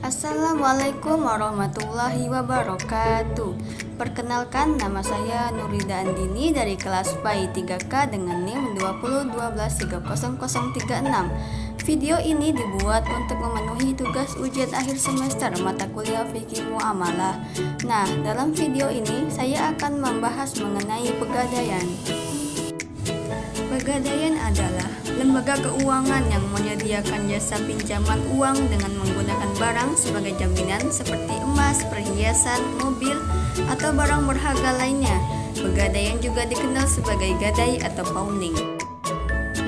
Assalamualaikum warahmatullahi wabarakatuh. Perkenalkan, nama saya Nurida Andini dari kelas PAI 3K dengan NIM 2012300306. Video ini dibuat untuk memenuhi tugas ujian akhir semester mata kuliah Fikih Muamalah. Nah, dalam video ini saya akan membahas mengenai pegadaian. Pegadaian adalah lembaga keuangan yang menyediakan jasa pinjaman uang dengan menggunakan barang sebagai jaminan seperti emas, perhiasan, mobil, atau barang berharga lainnya. Pegadaian juga dikenal sebagai gadai atau pawning.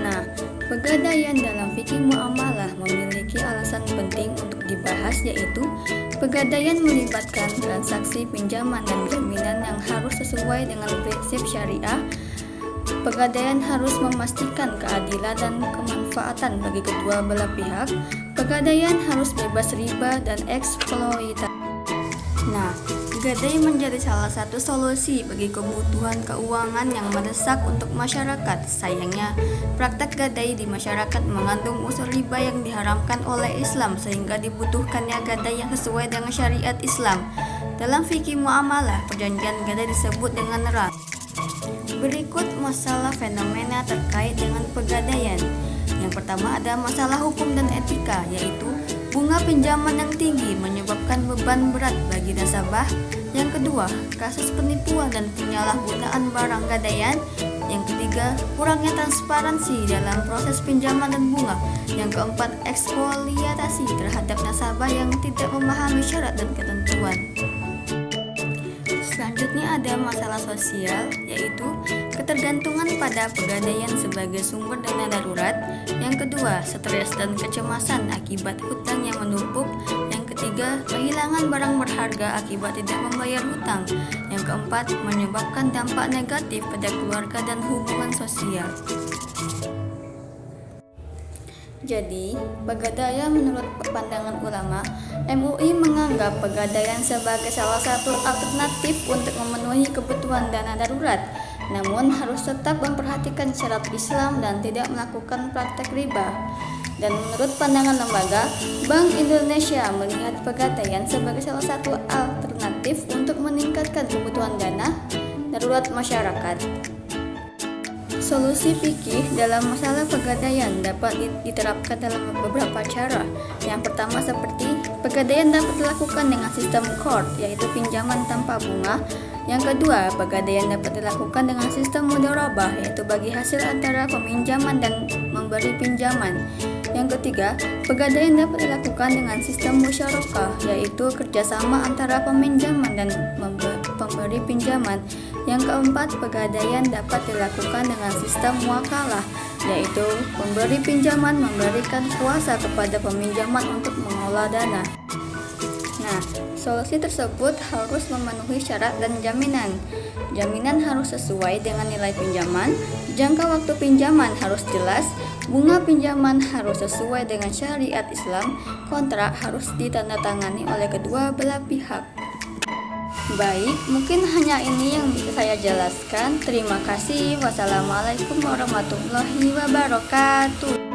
Nah, pegadaian dalam fikih muamalah memiliki alasan penting untuk dibahas, yaitu pegadaian melibatkan transaksi pinjaman dan jaminan yang harus sesuai dengan prinsip syariah. Pegadaian harus memastikan keadilan dan kemanfaatan bagi kedua belah pihak. Pegadaian harus bebas riba dan eksploitasi. Nah, gadai menjadi salah satu solusi bagi kebutuhan keuangan yang mendesak untuk masyarakat. Sayangnya, praktek gadai di masyarakat mengandung unsur riba yang diharamkan oleh Islam, sehingga dibutuhkannya gadai yang sesuai dengan syariat Islam. Dalam fikih muamalah, perjanjian gadai disebut dengan ras. Berikut masalah fenomena terkait dengan pegadaian. Yang pertama ada masalah hukum dan etika, yaitu bunga pinjaman yang tinggi menyebabkan beban berat bagi nasabah. Yang kedua, kasus penipuan dan penyalahgunaan barang gadaian. Yang ketiga, kurangnya transparansi dalam proses pinjaman dan bunga. Yang keempat, eksploitasi terhadap nasabah yang tidak memahami syarat dan ketentuan. Selanjutnya ada masalah sosial, yaitu ketergantungan pada pegadaian sebagai sumber dana darurat. Yang kedua, stres dan kecemasan akibat hutang yang menumpuk. Yang ketiga, kehilangan barang berharga akibat tidak membayar hutang. Yang keempat, menyebabkan dampak negatif pada keluarga dan hubungan sosial. Jadi, pegadaian menurut pandangan ulama, MUI menganggap pegadaian sebagai salah satu alternatif untuk memenuhi kebutuhan dana darurat, namun harus tetap memperhatikan syarat Islam dan tidak melakukan praktek riba. Dan menurut pandangan lembaga, Bank Indonesia melihat pegadaian sebagai salah satu alternatif untuk meningkatkan kebutuhan dana darurat masyarakat. Solusi fikih dalam masalah pegadaian dapat diterapkan dalam beberapa cara. Yang pertama seperti pegadaian dapat dilakukan dengan sistem qard, yaitu pinjaman tanpa bunga. Yang kedua, pegadaian dapat dilakukan dengan sistem mudharabah, yaitu bagi hasil antara peminjaman dan memberi pinjaman. Yang ketiga, pegadaian dapat dilakukan dengan sistem musyarakah, yaitu kerjasama antara peminjaman dan pemberi pinjaman. Yang keempat, pegadaian dapat dilakukan dengan sistem muakalah, yaitu pemberi pinjaman memberikan kuasa kepada peminjaman untuk mengelola dana. Nah, solusi tersebut harus memenuhi syarat dan jaminan. Jaminan harus sesuai dengan nilai pinjaman, jangka waktu pinjaman harus jelas, bunga pinjaman harus sesuai dengan syariat Islam, kontrak harus ditandatangani oleh kedua belah pihak. Baik, mungkin hanya ini yang bisa saya jelaskan. Terima kasih. Wassalamualaikum warahmatullahi wabarakatuh.